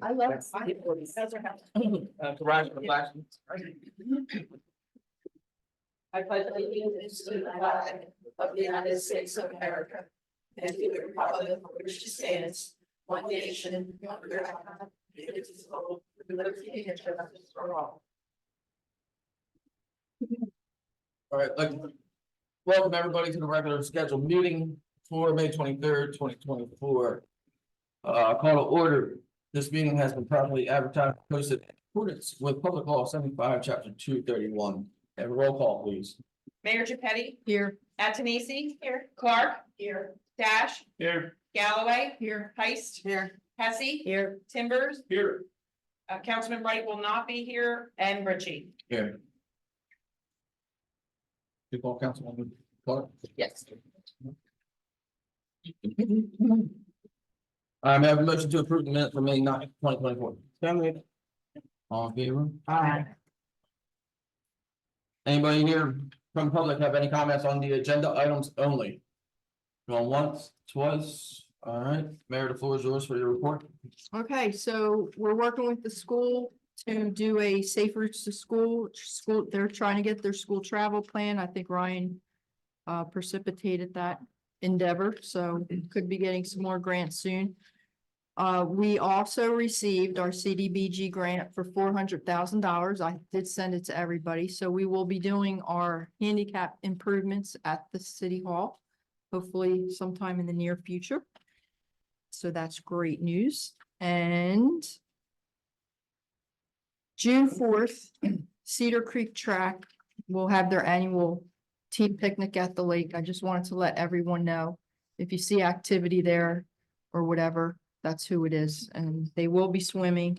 I love it. Garage for flash. I pledge allegiance to the flag of the United States of America and to the republic for which it stands, one nation, under God, indivisible, with liberty and justice for all. All right, welcome everybody to the regular scheduled meeting for May 23rd, 2024. Call to order. This meeting has been properly advertised, and posted in accordance with Public Law 75, Chapter 231. Have a roll call, please. Mayor Gepetti, Here. Antonisi, here, Clark, Here. Dash, Here. Galloway, Here. Heist, Here. Hesse, Here. Timbers, Here. Councilman Wright will not be here, and Richie. Here. You call Councilwoman Clark? Yes. May I have a motion to approve the minutes for May 9th, 2024? All in favor? Aye. Anybody here from public have any comments on the agenda items only? Going once, twice, all right, Mayor, the floor is yours for your report. Okay, so we're working with the school to do a safe routes to school. They're trying to get their school travel plan. I think Ryan precipitated that endeavor, so could be getting some more grants soon. We also received our CDBG grant for $400,000. I did send it to everybody, so we will be doing our handicap improvements at the city hall, hopefully sometime in the near future. So that's great news. And June 4th, Cedar Creek Track will have their annual team picnic at the lake. I just wanted to let everyone know if you see activity there or whatever, that's who it is. And they will be swimming.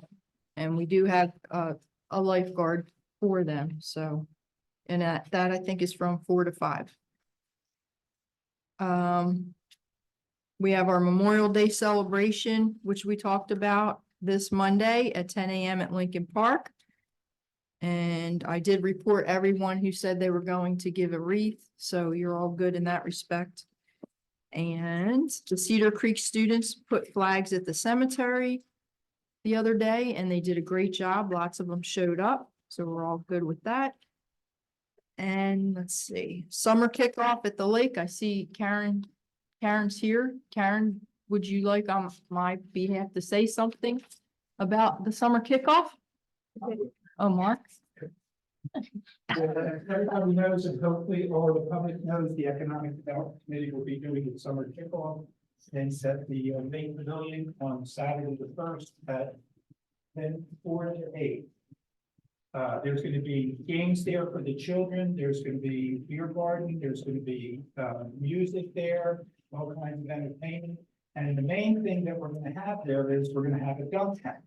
And we do have a lifeguard for them. So, and that I think is from 4 to 5. We have our Memorial Day celebration, which we talked about this Monday at 10 a.m. at Lincoln Park. And I did report everyone who said they were going to give a wreath, so you're all good in that respect. And the Cedar Creek students put flags at the cemetery the other day, and they did a great job. Lots of them showed up, so we're all good with that. And let's see, summer kickoff at the lake. I see Karen's here. Karen, would you like on my behalf to say something about the summer kickoff? Oh, Mark? Everybody knows, and hopefully all the public knows, the Economic Development Committee will be doing its summer kickoff and set the main pavilion on Saturday the 1st at 4 to 8. There's going to be games there for the children. There's going to be beer garden. There's going to be music there, all kinds of entertainment. And the main thing that we're going to have there is we're going to have a dunk tank.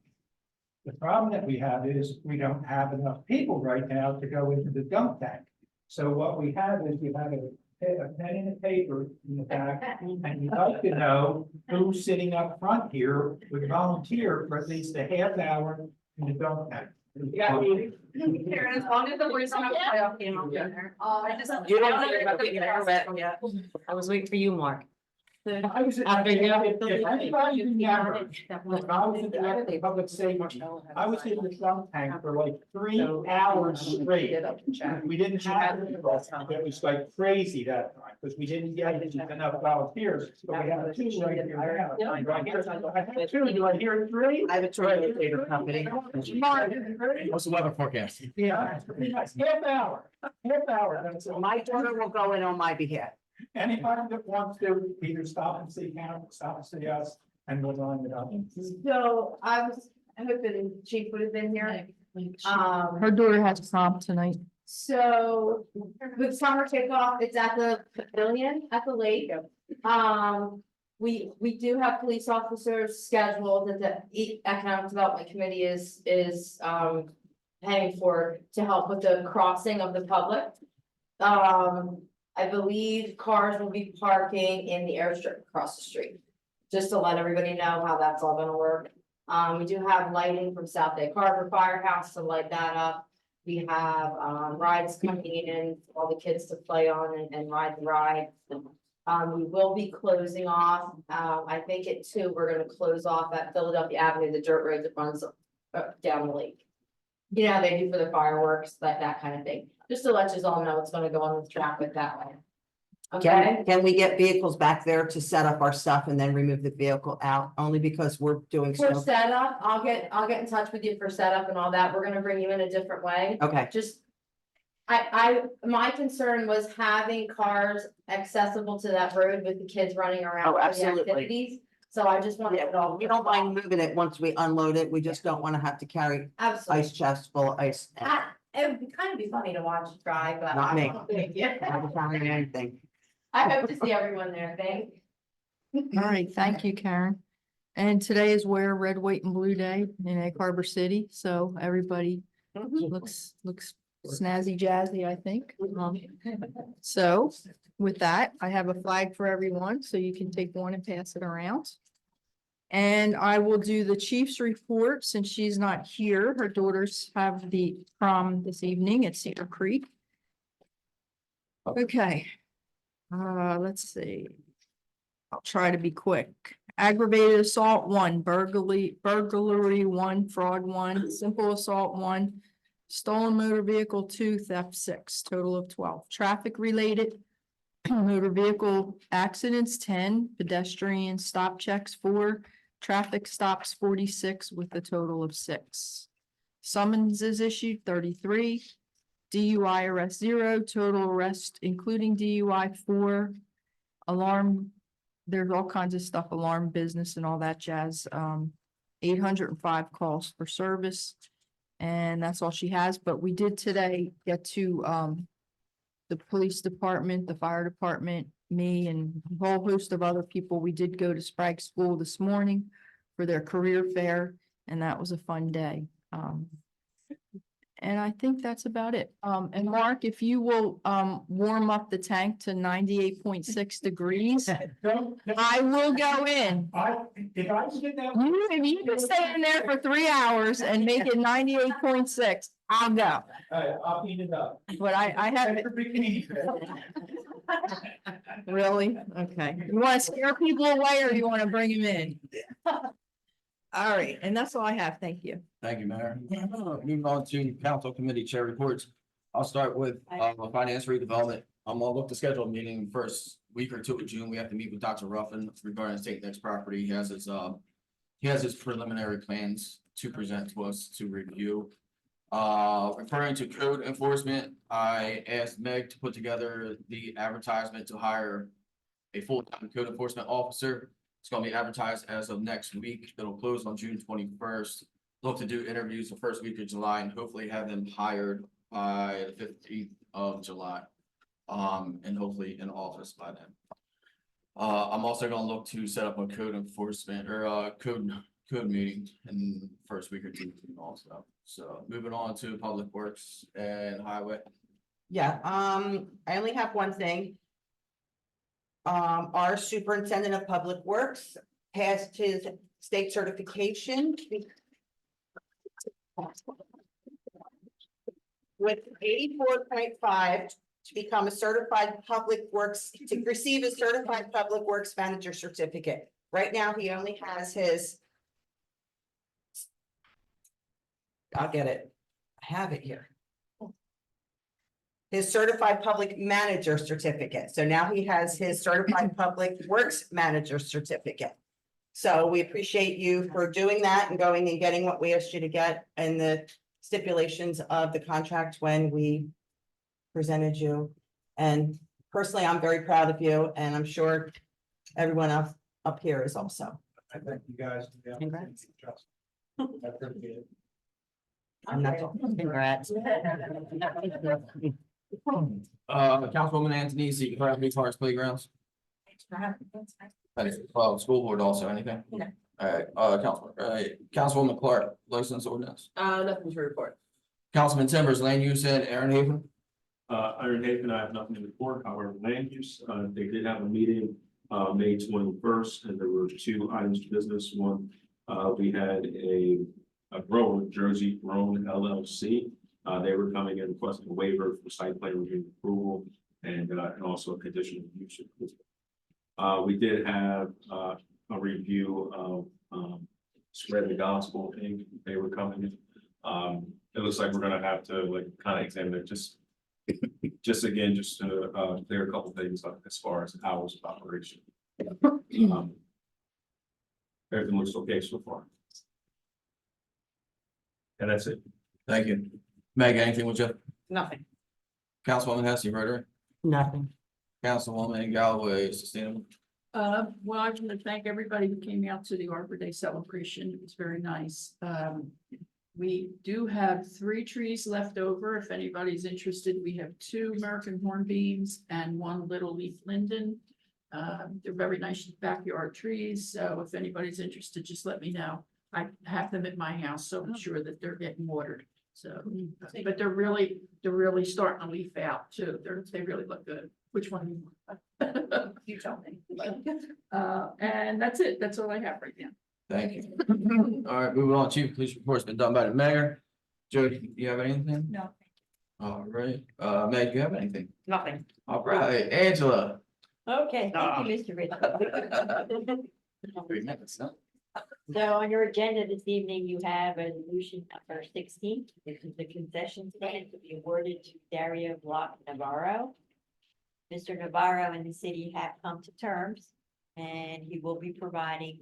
The problem that we have is we don't have enough people right now to go into the dunk tank. So what we have is we have a pen and a paper in the back, and we'd like to know who's sitting up front here would volunteer for at least a half hour in the dunk tank. Karen, as long as the boys don't have a playoff game, I'll be there. You don't hear about the internet yet. I was waiting for you, Mark. I was at if anybody remember, when I was at the public safety, I was in the dunk tank for like 3 hours straight. We didn't have it. It was like crazy that time because we didn't get enough volunteers. But we have 2 right here now. Right here. I have 2. Do I hear 3? I have a translator company. What's the weather forecast? Yeah, half hour. Half hour. That's all. My daughter will go in on my behalf. Anybody that wants to either stop and see Karen, stop and see us, and we'll line it up. So I was hoping Chief would have been here. Her daughter has prom tonight. So with summer kickoff, it's at the pavilion at the lake. We do have police officers scheduled that the Economic Development Committee is paying for to help with the crossing of the public. I believe cars will be parking in the airstrip across the street. Just to let everybody know how that's all gonna work. We do have lighting from South Day Harbor Firehouse to light that up. We have rides coming in for all the kids to play on and ride the ride. We will be closing off, I think at 2, we're gonna close off at Philadelphia Avenue, the dirt road that runs down the lake. You know how they do for the fireworks, that kind of thing, just to let you all know what's gonna go on with traffic that way. Okay, Can we get vehicles back there to set up our stuff and then remove the vehicle out, only because we're doing for snow? setup, I'll get in touch with you for setup and all that, we're gonna bring you in a different way. Okay, Just. My concern was having cars accessible to that road with the kids running around Oh, for the absolutely. activities. So I just wanted it all. we don't mind moving it once we unload it, we just don't wanna have to carry Absolutely. ice chests full of ice. It would be kind of be funny to watch you drive, but Not I me. don't think, yeah. Not carrying anything. I hope to see everyone there, thanks. All right, thank you, Karen. And today is Wear Red, White and Blue Day in Egg Harbor City, so everybody looks snazzy jazzy, I think. So with that, I have a flag for everyone, so you can take one and pass it around. And I will do the chief's report since she's not here. Her daughters have the prom this evening at Cedar Creek. Okay. Let's see. I'll try to be quick. Aggravated assault 1, burglary 1, fraud 1, simple assault 1, stolen motor vehicle 2, theft 6, total of 12. Traffic related motor vehicle accidents 10, pedestrian stop checks 4, traffic stops 46 with a total of 6. Summonses issued 33, DUI arrest 0, total arrest including DUI 4, alarm, there's all kinds of stuff, alarm business and all that jazz. 805 calls for service. And that's all she has, but we did today get to the police department, the fire department, me and a whole host of other people. We did go to Sprague School this morning for their career fair, and that was a fun day. And I think that's about it. And Mark, if you will warm up the tank to 98.6 degrees, I will go in. If I can get that. If you can stay in there for 3 hours and make it 98.6, I'll go. I'll heat it up. But I have it. Really? Okay. You want to scare people away or you want to bring them in? All right, and that's all I have. Thank you. Thank you, Mayor. Moving on to council committee chair reports. I'll start with finance redevelopment. I'll look to schedule a meeting first week or 2 of June. We have to meet with Dr. Ruffin regarding state next property. He has his preliminary plans to present to us to review. Referring to code enforcement, I asked Meg to put together the advertisement to hire a full-time code enforcement officer. It's gonna be advertised as of next week. It'll close on June 21st. Look to do interviews the first week of July and hopefully have them hired by the 15th of July. And hopefully in office by then. I'm also gonna look to set up a code enforcement or code meeting in the first week or 2 also. So moving on to public works and highway. Yeah, I only have one thing. Our superintendent of public works passed his state certification. With 84.5 to become a certified public works, to receive a certified public works manager certificate. Right now, he only has his. I'll get it. I have it here. His certified public manager certificate. So now he has his certified public works manager certificate. So we appreciate you for doing that and going and getting what we asked you to get and the stipulations of the contract when we presented you. And personally, I'm very proud of you and I'm sure everyone else up here is also. I thank you guys. Congrats. I appreciate it. I'm not, congrats. Councilwoman Antonisi, Gravity Parks Playgrounds. School board also, anything? No. All right, Councilwoman Clark, license ordinance. Nothing to report. Councilman Timbers, land use and Aaron Haven. Iron Haven, I have nothing to report, however, land use, they did have a meeting, May 21st, and there were 2 items of business. One, we had a grower, Jersey Grown LLC. They were coming in requesting a waiver for site plan review approval and also a conditional use. We did have, a review of, Spread the Gospel Inc. They were coming in. It looks like we're gonna have to like kind of examine it, just again, just to, clear a couple things up as far as hours of operation. Everything looks okay so far. And that's it. Thank you. Meg, anything with you? Nothing. Councilwoman Hesse, Rotary? Nothing. Councilwoman Galloway, Sustainable? Well, I want to thank everybody who came out to the Arbor Day celebration. It was very nice. We do have 3 trees left over. If anybody's interested, we have 2 American hornbeams and 1 little leaf linden. They're very nice backyard trees, so if anybody's interested, just let me know. I have them at my house, so I'm sure that they're getting watered. So, but they're really starting to leaf out too. They really look good. Which one? do you want? You tell me. And that's it. That's all I have right now. Thank you. All right, moving on, Chief Police Report's been done by the mayor. Joe, do you have anything? No. All right, Meg, do you have anything? Nothing. All right, Angela. Okay, thank you, Mr. Richard. 3 minutes, huh? So on your agenda this evening, you have a resolution number 16. This is the concession stand to be awarded to Dario Block Navarro. Mr. Navarro and the city have come to terms, and he will be providing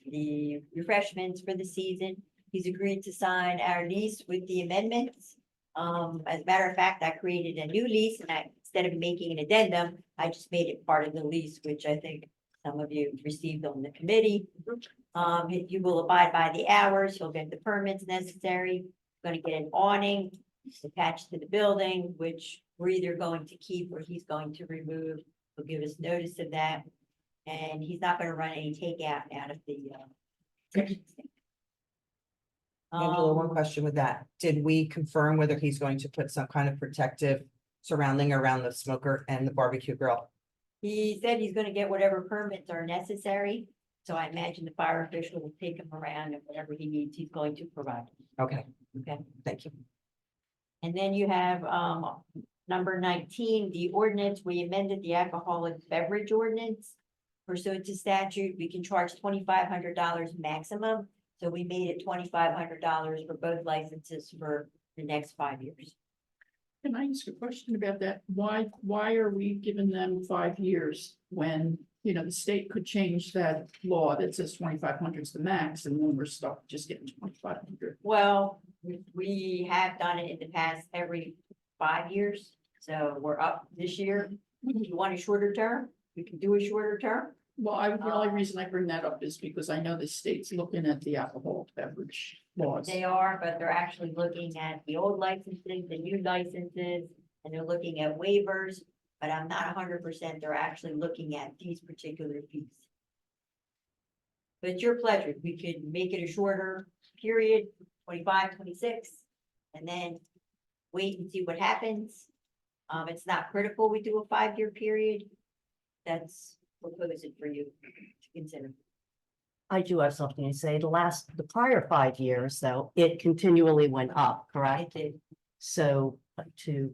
the refreshments for the season. He's agreed to sign our lease with the amendments. As a matter of fact, I created a new lease, and instead of making an addendum, I just made it part of the lease, which I think some of you received on the committee. If you will abide by the hours, you'll get the permits necessary. Going to get an awning attached to the building, which we're either going to keep or he's going to remove. He'll give us notice of that. And he's not gonna run any takeout out of the. Angela, one question with that. Did we confirm whether he's going to put some kind of protective surrounding around the smoker and the barbecue grill? He said he's gonna get whatever permits are necessary. So I imagine the fire official will take him around and whatever he needs, he's going to provide. Okay, Okay. thank you. And then you have, number 19, the ordinance, we amended the alcoholic beverage ordinance. Pursuant to statute, we can charge $2,500 maximum, so we made it $2,500 for both licenses for the next 5 years. Can I ask a question about that? Why are we giving them 5 years when, you know, the state could change that law that says 2,500 is the max, and then we're stuck just getting 2,500? Well, we have done it in the past every 5 years, so we're up this year. If you want a shorter term, we can do a shorter term. Well, the only reason I bring that up is because I know the state's looking at the alcohol beverage laws. They are, but they're actually looking at the old licenses, the new licenses, and they're looking at waivers. But I'm not 100%, they're actually looking at these particular fees. But it's your pleasure, we could make it a shorter period, 25, 26, and then wait and see what happens. It's not critical, we do a 5-year period. That's proposed for you to consider. I do have something to say. The prior 5 years, though, it continually went up, I correct? did. So to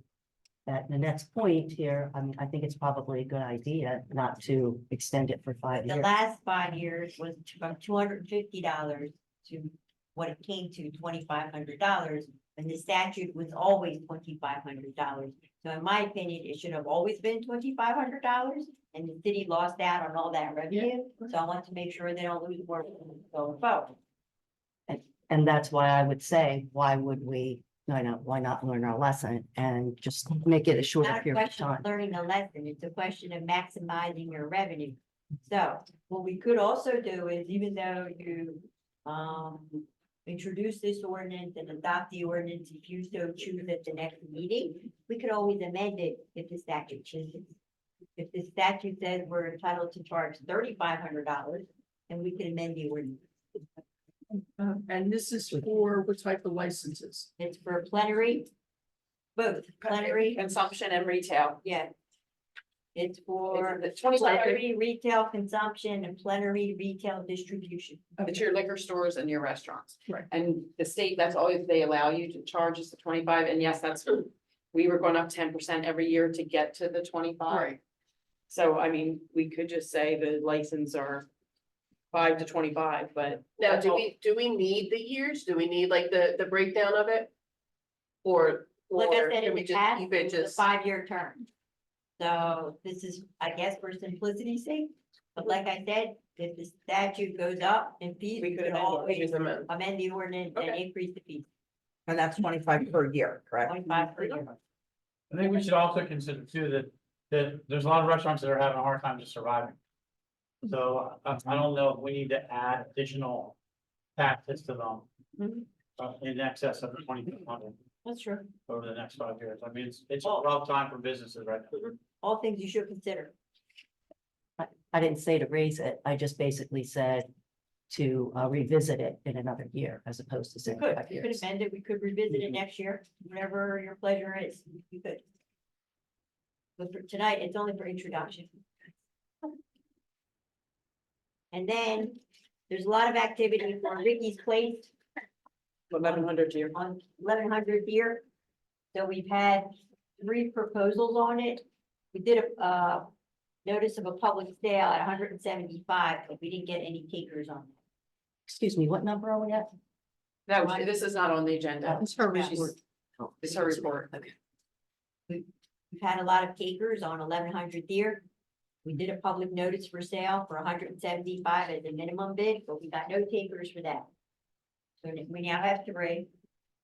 that Nanette's point here, I mean, I think it's probably a good idea not to extend it for 5 The years. last 5 years was from $250 to what it came to $2,500. And the statute was always $2,500. So in my opinion, it should have always been $2,500 and the city lost out on all that revenue. So I want to make sure they don't lose more going forward. And that's why I would say, why would we, why not learn our lesson and just make it a shorter Not a period of question of time? learning a lesson, it's a question of maximizing your revenue. So what we could also do is, even though you introduce this ordinance and adopt the ordinance, if you so choose at the next meeting, we could always amend it if the statute changes. If the statute says we're entitled to charge $3,500, then we can amend the ordinance. And this is for what type of licenses? It's for plenary, both plenary, Consumption and retail. yeah. It's for The 25, plenary retail consumption and plenary retail distribution. it's your liquor stores and your restaurants. Right. And the state, that's always, they allow you to charge us the 25, and yes, that's, we were going up 10% every year to get to the 25. Right. So I mean, we could just say the license are 5 to 25, but. Now, do we need the years? Do we need like the breakdown of it? Or Like I said, can in we the just past, keep it it was a just? 5-year term. So this is, I guess, for simplicity's sake, but like I said, if the statute goes up in fees, We we could could always always amend. amend the ordinance and Okay. increase the fee, And that's 25 per year, correct? 25 per year. I think we should also consider too that there's a lot of restaurants that are having a hard time just surviving. So I don't know if we need to add additional taxes to them. Mhm. In excess of 2,200 That's true. over the next 5 years. I mean, it's a rough time for businesses right now. All things you should consider. I didn't say to raise it, I just basically said to revisit it in another year as opposed to We saying could, 5 you could years. amend it, we could revisit it next year, whenever your pleasure is, you could. But for tonight, it's only for introduction. And then, there's a lot of activity for Ricky's Place 1100 here. on 1100 here. So we've had 3 proposals on it. We did a notice of a public sale at 175, but we didn't get any takers on it. Excuse me, what number are we at? No, this is not on the agenda. It's her Yeah. report. It's her report. We've had a lot of takers on 1100 here. We did a public notice for sale for 175 as a minimum bid, but we got no takers for that. So we now have 3.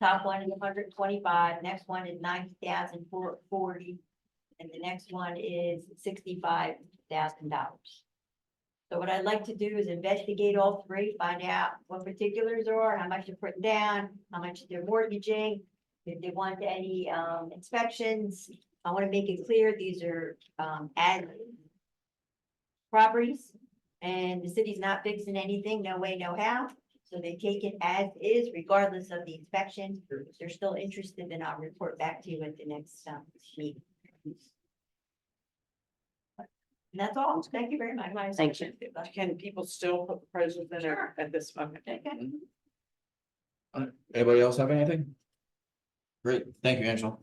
Top one is 125, next one is 90,440, and the next one is $65,000. So what I'd like to do is investigate all 3, find out what particulars are, how much they're putting down, how much they're mortgaging, if they want any inspections. I want to make it clear, these are ad properties, and the city's not fixing anything, no way, no how. So they take it as is regardless of the inspection. If they're still interested, then I'll report back to you at the next meeting. And that's all. Thank you very much. Thank you. Can people still put proposals in there at this moment? Okay. Anybody else have anything? Great, thank you, Angela.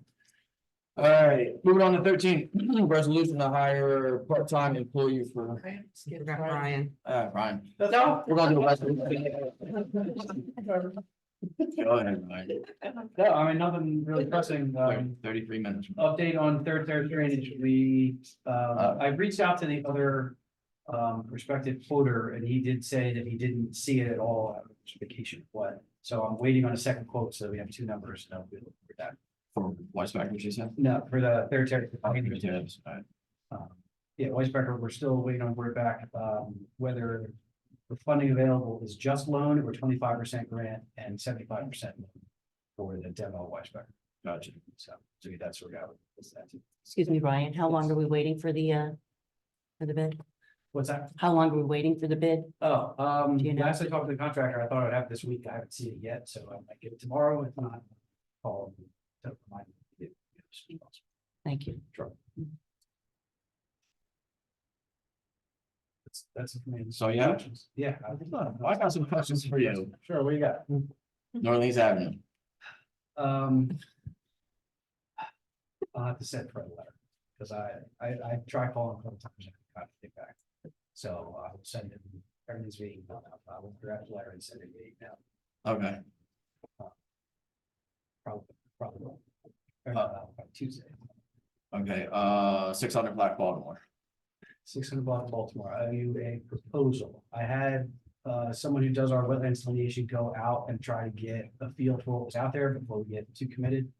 All right, moving on to 13, resolution to hire a part-time employee for, Forgot Brian. Brian. No. We're gonna do a resolution. Go ahead, Brian. No, I mean, nothing really pressing. 33 minutes. Update on third drainage, I reached out to the other prospective quoter, and he did say that he didn't see it at all, which vacation, what? So I'm waiting on a second quote, so we have 2 numbers, and I'll be looking for that. For Weisbecker, she said. No, for the third Okay, territory. yes, all right. Yeah, Weisbecker, we're still waiting on word back, whether the funding available is just loan or 25% grant and 75% for the demo of Weisbecker. Gotcha. So that's where we got with that. Excuse me, Brian, how long are we waiting for the bid? What's that? How long are we waiting for the bid? Oh, Do you know? last I talked to the contractor, I thought I'd have it this week. I haven't seen it yet, so I might get it tomorrow. If not, call him to remind me. Thank you. Sure. That's it for me. So, yeah. Yeah. I got some questions for you. Sure, what you got? Northeast Avenue. I'll have to send Fred a letter, because I tried calling a couple times and I got to get back. So I will send him, everything's being, I will draft a letter and send it to now, Okay, probably. Tuesday. okay, 600 Black Baltimore. 600 block of Baltimore, I owe you a proposal. I had someone who does our wetlands delineation go out and try to get a feel for what was out there before we get too committed.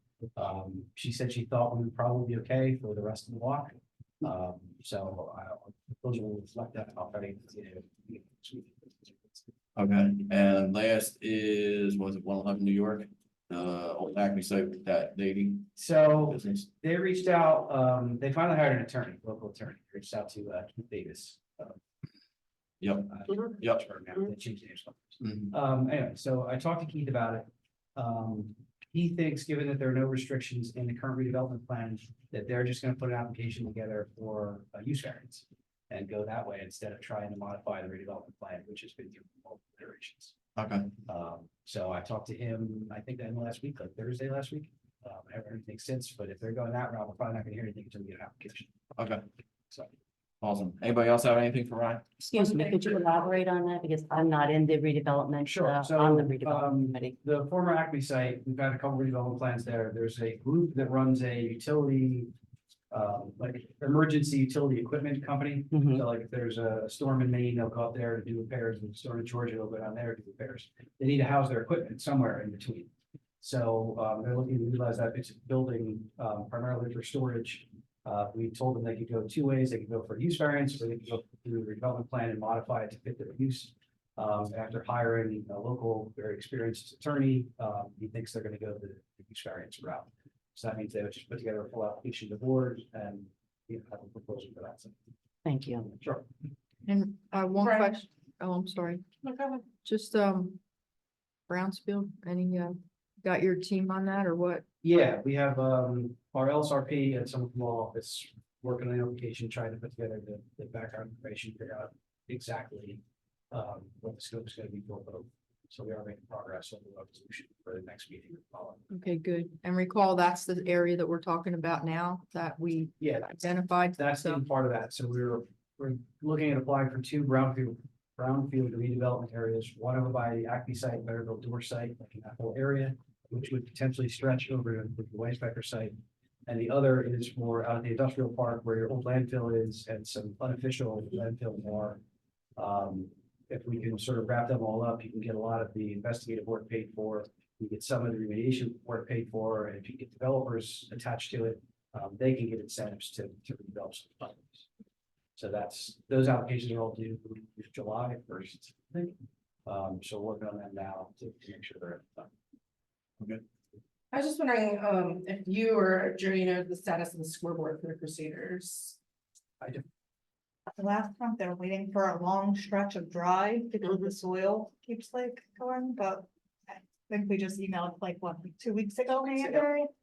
She said she thought we would probably be okay for the rest of the block. So I proposal will reflect that. I'll try to. Okay, and last is, was it 111 New York? Old Acme site with that lady So business. they reached out, they finally hired an attorney, local attorney, reached out to Keith Davis. Yep. Yep. They changed names. Mhm. Anyway, so I talked to Keith about it. He thinks, given that there are no restrictions in the current redevelopment plan, that they're just gonna put an application together for a use variance. And go that way instead of trying to modify the redevelopment plan, which has been through multiple iterations. Okay, So I talked to him, I think in the last week, like Thursday last week. I haven't heard anything since, but if they're going that route, we're probably not gonna hear anything until we get an application. okay. So Awesome. Anybody else have anything for Ryan? Excuse me, could you elaborate on that? Because I'm not in the redevelopment, Sure, so, on the redevelopment committee. the former Acme site, we've got a couple redevelopment plans there. There's a group that runs a utility. Like emergency utility equipment company. Mhm. So like if there's a storm in Maine, they'll go up there to do repairs, and storm in Georgia, they'll go down there to do repairs. They need to house their equipment somewhere in between. So they're looking to utilize that basic building primarily for storage. We told them they could go two ways. They could go for use variance, or they could go through the redevelopment plan and modify it to fit their use. After hiring a local, very experienced attorney, he thinks they're gonna go the use variance route. So that means they would just put together a full application to the board and have a proposal for that. So, Thank you. sure. And one Right. question, oh, I'm sorry, just Brownsfield, any got your team on that or what? Yeah, we have our LSRP and some law office working on the application, trying to put together the background information, figure out exactly what the scope is gonna be for both. So we are making progress on the resolution for the next meeting. Okay, good. And recall, that's the area that we're talking about now that we Yeah, identified. that's So, the part of that. So we're looking at applying for two brownfield redevelopment areas, one over by the Acme site, Betterville Door site, like in that whole area, which would potentially stretch over to the Weisbecker site. And the other is more out of the industrial park where your old landfill is and some unofficial landfill more. If we can sort of wrap them all up, you can get a lot of the investigative work paid for. You get some of the remediation work paid for, and if you get developers attached to it, they can get incentives to redevelop some properties. So those applications are all due July 1st, I think. So we're working on that now to make sure they're done. I was just wondering, if you or Judy know the status of the scoreboard for the Crusaders. The last month, they're waiting for a long stretch of dry because the soil keeps like going, but I think we just emailed like, what, 2 weeks ago, maybe?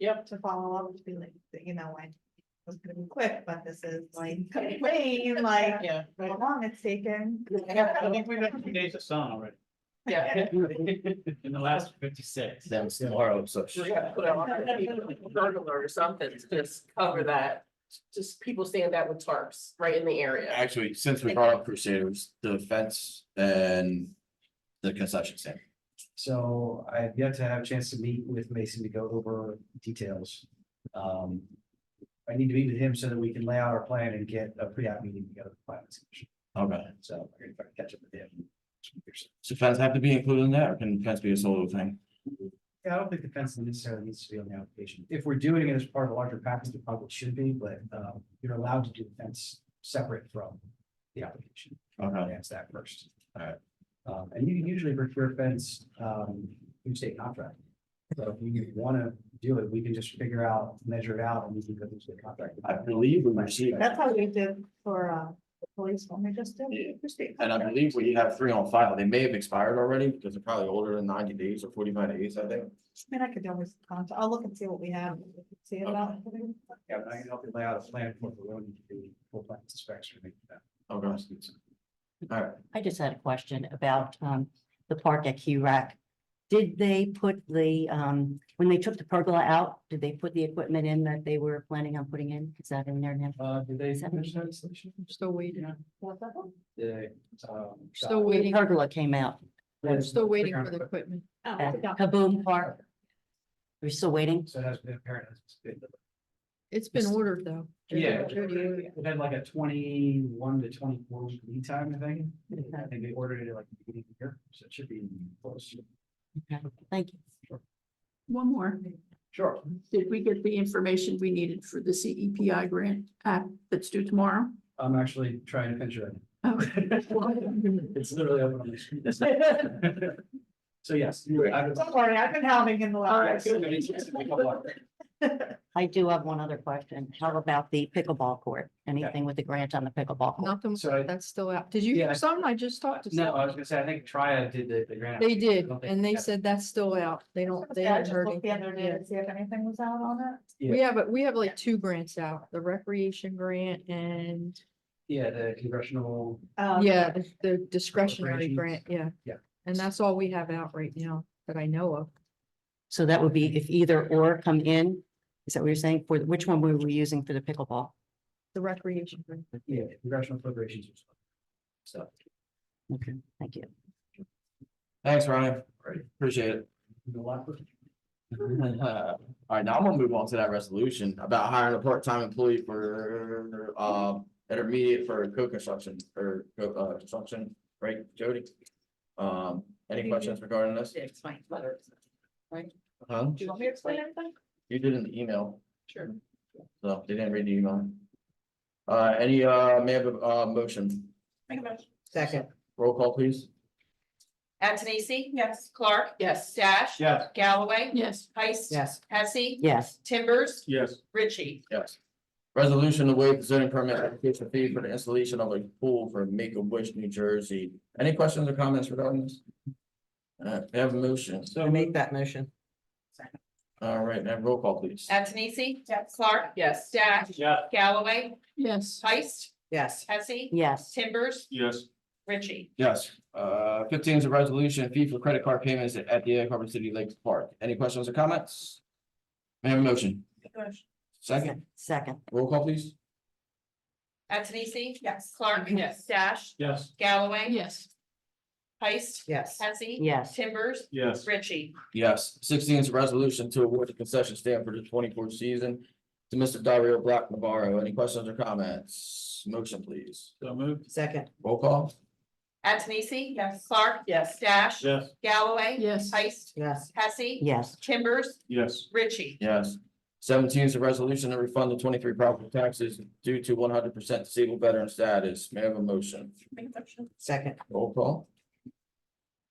Yep. To follow up, to be like, like, it was gonna be quick, but this is like, rain, like, Yeah. how long it's taken. I think we've had 2 days of sun already. Yeah. In the last 56. Them tomorrow, so. We gotta put out a burglar or something to just cover that. Just people stand out with tarps right in the area. Actually, since we brought up Crusaders, the fence and the concession stand. So I have yet to have a chance to meet with Mason to go over details. I need to meet with him so that we can lay out our plan and get a pre-app meeting together. with the finance commission. Okay. So I'm gonna try to catch up with him. So fence have to be included in that, or can fence be a solo thing? Yeah, I don't think the fence necessarily needs to be on the application. If we're doing it as part of a larger package, it probably should be, but you're allowed to do the fence separate from the application. Okay. That's that first. Alright. And you can usually procure fence through state contract. So if you wanna do it, we can just figure out, measure it out, and we can go through state contract. I believe we received, That's how we did for the police when they just did. and I believe we have 3 on file. They may have expired already because they're probably older than 90 days or 45 days, I think. I mean, I could always contact, I'll look and see what we have, see about. Yeah, but I can help you lay out a plan for the road to do full plan specs or make that. Okay. Alright, I just had a question about the park at Key Rack. Did they put the, when they took the pergola out, did they put the equipment in that they were planning on putting in? Is that in there now? Did they finish that installation? Still waiting, Did still waiting, Pergola came out we're still waiting for the equipment. at Kaboom Park. We're still waiting. So it has been apparent. It's been ordered though. Yeah. Jody ordered it. It had like a 21 to 24 week lead time, I think. I think they ordered it like the beginning of the year, so it should be close. Okay, thank you. One more. Sure. Did we get the information we needed for the CEPI grant that's due tomorrow? I'm actually trying to finish it. Oh. It's literally up on the screen. So yes. Don't worry, I've been helping in the last. I do have one other question. How about the pickleball court? Anything with the grant on the pickleball court? Nothing, So that's still out. Did you Yeah. hear some? I just talked to No, I some. was gonna say, I think Triad did the grant. They did, I don't think and they have- said that's still out. They don't, they Yeah, I haven't just heard looked the other anything. day Yeah. to see if anything was out on it. Yeah. We have like 2 grants out, the recreation grant and, Yeah, the congressional, yeah, the discretionary Appropriations. grant, yeah. Yeah. And that's all we have out right now that I know of. So that would be if either or come in? Is that what you're saying? For which one were we using for the pickleball? the recreation. grant. Yeah, congressional appropriations. So, Okay, thank you. thanks, Ryan. Appreciate it. All right, now I'm gonna move on to that resolution about hiring a part-time employee for, intermediate for co-construction or, construction, right, Jody? Any questions regarding this? Explain better. Huh? Do you want me to explain everything? You did an email, Sure. so they didn't read the email. Any, may I have a, motion? Make a motion. Second, Roll call, please. Antonisi? Yes. Clark? Yes. Dash? Yes. Galloway? Yes. Heist? yes, Hesse? Yes, Timbers? Yes. Richie? Yes. Resolution to waive the zoning permit application fee for the installation of a pool for Make-A-Wish, New Jersey. Any questions or comments regarding this? May I have a motion? so make that motion. All right, now roll call, please. Antonisi? Yes. Clark? Yes. Dash? Yeah. Galloway? Yes. Heist? Yes, Hesse? yes, Timbers? Yes. Richie? Yes. 15 is a resolution fee for credit card payments at the Egg Harbor City Lakes Park. Any questions or comments? May I have a motion? Second, second, roll call, please. Antonisi? Yes. Clark? Yes. Dash? Yes. Galloway? Yes. Heist? yes, Hesse? yes, Timbers? Yes. Richie? Yes. 16 is a resolution to award the concession stand for the 24th season to Mr. Dario Black Navarro. Any questions or comments? Motion, please. So moved. second, Roll call. Antonisi? Yes. Clark? Yes. Dash? Yes. Galloway? Yes. Heist? yes, Hesse? yes, Timbers? Yes. Richie? Yes. 17 is a resolution to refund the 23 property taxes due to 100% disabled veteran status. May I have a motion? Make a motion. second, Roll call.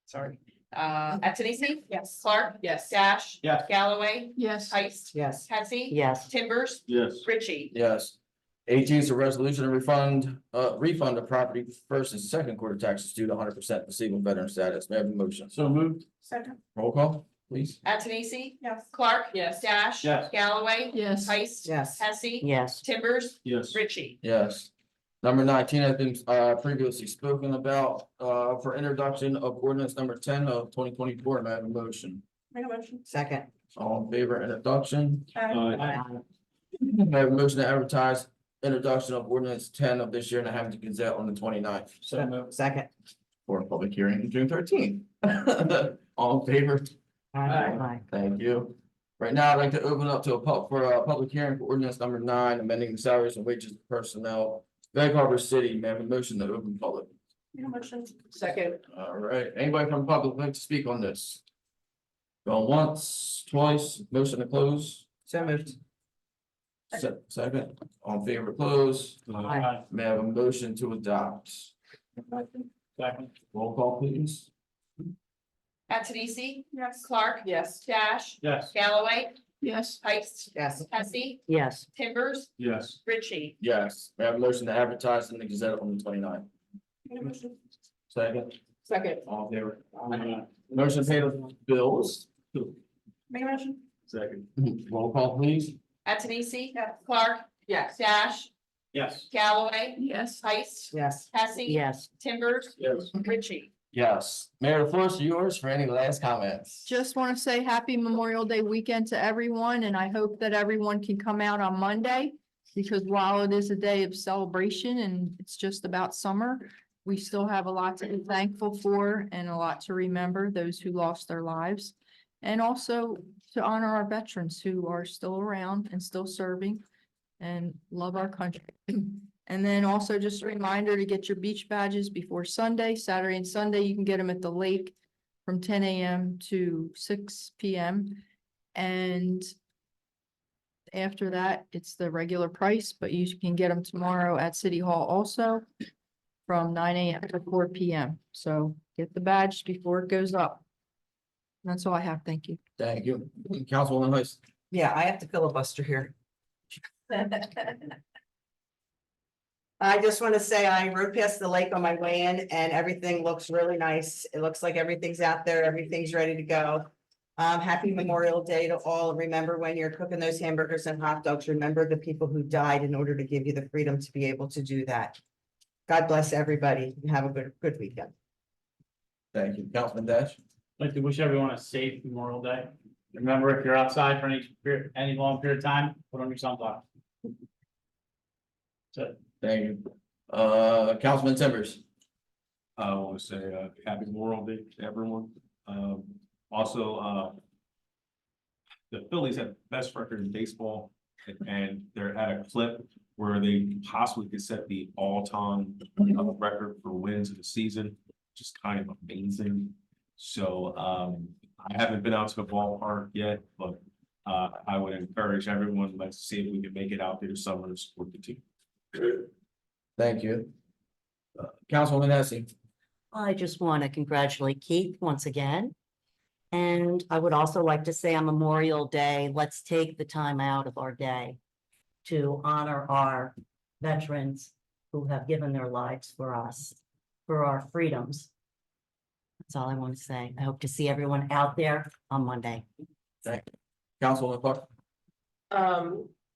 Sorry. Antonisi? Yes. Clark? Yes. Dash? Yes. Galloway? Yes. Heist? yes, Hesse? yes, Timbers? Yes. Richie? Yes. 18 is a resolution to refund the property first and second quarter taxes due to 100% disabled veteran status. May I have a motion? So moved. Second. Roll call, please. Antonisi? Yes. Clark? Yes. Dash? Yes. Galloway? Yes. Heist? yes, Hesse? yes, Timbers? Yes. Richie? Yes. Number 19 has been previously spoken about for introduction of ordinance number 10 of 2024. May I have a motion? Make a motion. second, All in favor of introduction? Aye. May I have a motion to advertise introduction of ordinance 10 of this year in the Hampton Gazette on the 29th So moved. second, for a public hearing on June 13th. All in favor? aye, Thank you. Right now, I'd like to open up to for a public hearing for ordinance number 9, amending the salaries and wages of personnel. Egg Harbor City, may I have a motion to open public? Make a motion. Second. All right, anybody from the public like to speak on this? Going once, twice, motion to close, so moved, second, all in favor to close, aye, may I have a motion to adopt? Second. Roll call, please. Antonisi? Yes. Clark? Yes. Dash? Yes. Galloway? Yes. Heist? yes, Hesse? yes, Timbers? Yes. Richie? Yes, may I have a motion to advertise in the Gazette on the 29th? Make a motion. Second, Second. all in favor? Motion paid with bills. Make a motion. Second. Roll call, please. Antonisi? Yes. Clark? Yes. Dash? Yes. Galloway? Yes. Heist? yes, Hesse? yes, Timbers? Yes. Richie? Yes, Mayor, the floor is yours for any last comments. Just want to say happy Memorial Day weekend to everyone, and I hope that everyone can come out on Monday. Because while it is a day of celebration and it's just about summer, we still have a lot to be thankful for and a lot to remember those who lost their lives. And also to honor our veterans who are still around and still serving and love our country. And then also just a reminder to get your beach badges before Sunday, Saturday and Sunday. You can get them at the lake from 10 a.m. to 6 p.m. And after that, it's the regular price, but you can get them tomorrow at City Hall also from 9 a.m. to 4 p.m. So get the badge before it goes up. That's all I have. Thank you. Thank you. Councilwoman Heist. yeah, I have to filibuster here. I just want to say I rode past the lake on my way in and everything looks really nice. It looks like everything's out there, everything's ready to go. Happy Memorial Day to all. Remember when you're cooking those hamburgers and hot dogs, remember the people who died in order to give you the freedom to be able to do that. God bless everybody and have a good weekend. Thank you. Councilman Dash. I'd like to wish everyone a safe Memorial Day. Remember, if you're outside for any long period of time, put on your sunblock. Thank you. Councilman Timbers. I want to say, happy Memorial Day to everyone. Also, the Phillies have the best record in baseball, and they're at a clip where they possibly could set the all-time record for wins of the season, which is kind of amazing. So, I haven't been out to the ballpark yet, but, I would encourage everyone, let's see if we can make it out there this summer to support the team. Thank you. Councilwoman Hesse. I just want to congratulate Keith once again. And I would also like to say on Memorial Day, let's take the time out of our day to honor our veterans who have given their lives for us, for our freedoms. That's all I want to say. I hope to see everyone out there on Monday. Thank you. Councilwoman Clark.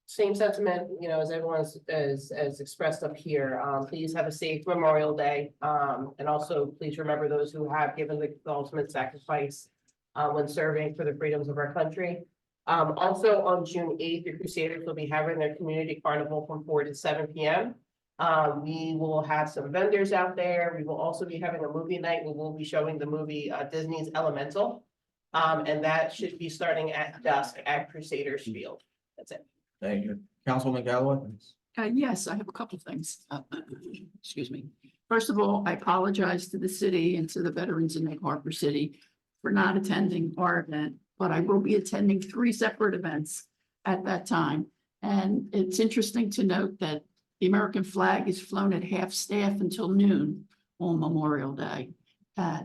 Same sentiment, you know, as everyone has expressed up here. Please have a safe Memorial Day. And also please remember those who have given the ultimate sacrifice when serving for the freedoms of our country. Also on June 8th, the Crusaders will be having their community carnival from 4 to 7 p.m. We will have some vendors out there. We will also be having a movie night. We will be showing the movie Disney's Elemental. And that should be starting at dusk at Crusaders Field. That's it. Thank you. Councilwoman Galloway. Yes, I have a couple things. Excuse me. First of all, I apologize to the city and to the veterans in Egg Harbor City for not attending our event, but I will be attending 3 separate events at that time. And it's interesting to note that the American flag is flown at half staff until noon on Memorial Day.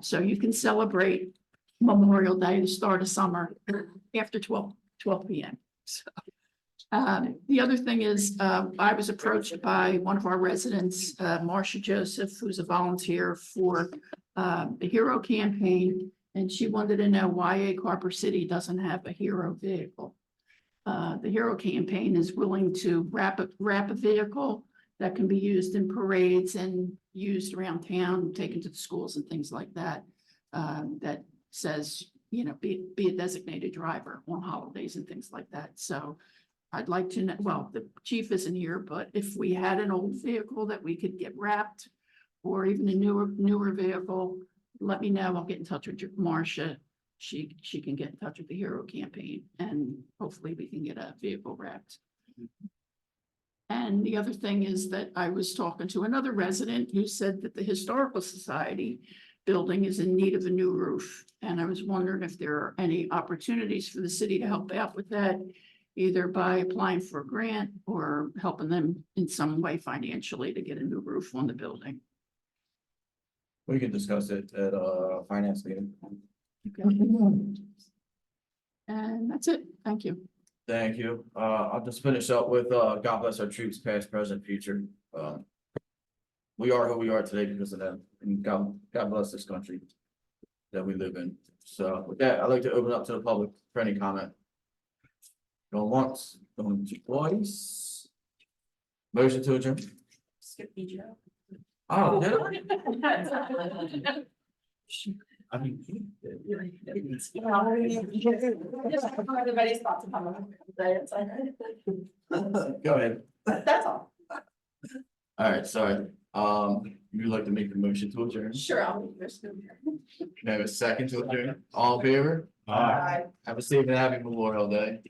So you can celebrate Memorial Day, the start of summer, after 12 p.m. So, the other thing is, I was approached by one of our residents, Marcia Joseph, who's a volunteer for the Hero Campaign, and she wanted to know why Egg Harbor City doesn't have a hero vehicle. The Hero Campaign is willing to wrap a vehicle that can be used in parades and used around town, taken to the schools and things like that. That says, you know, be a designated driver on holidays and things like that. So I'd like to know, well, the chief isn't here, but if we had an old vehicle that we could get wrapped or even a newer vehicle, let me know. I'll get in touch with Marcia. She can get in touch with the Hero Campaign and hopefully we can get a vehicle wrapped. And the other thing is that I was talking to another resident who said that the Historical Society building is in need of a new roof. And I was wondering if there are any opportunities for the city to help out with that, either by applying for a grant or helping them in some way financially to get a new roof on the building. We can discuss it at finance meeting. And that's it. Thank you. Thank you. I'll just finish up with God bless our troops, past, present, future. We are who we are today because of them, and God bless this country that we live in. So with that, I'd like to open up to the public for any comment. Going once, going twice. Motion to adjourn. Skip the job. Oh, did I mean. Everybody's thoughts about it. Go ahead. That's all. All right, sorry. You'd like to make the motion to adjourn? Sure, I'll make this. Can I have a second to adjourn? All in favor? Aye. Have a safe and happy Memorial Day.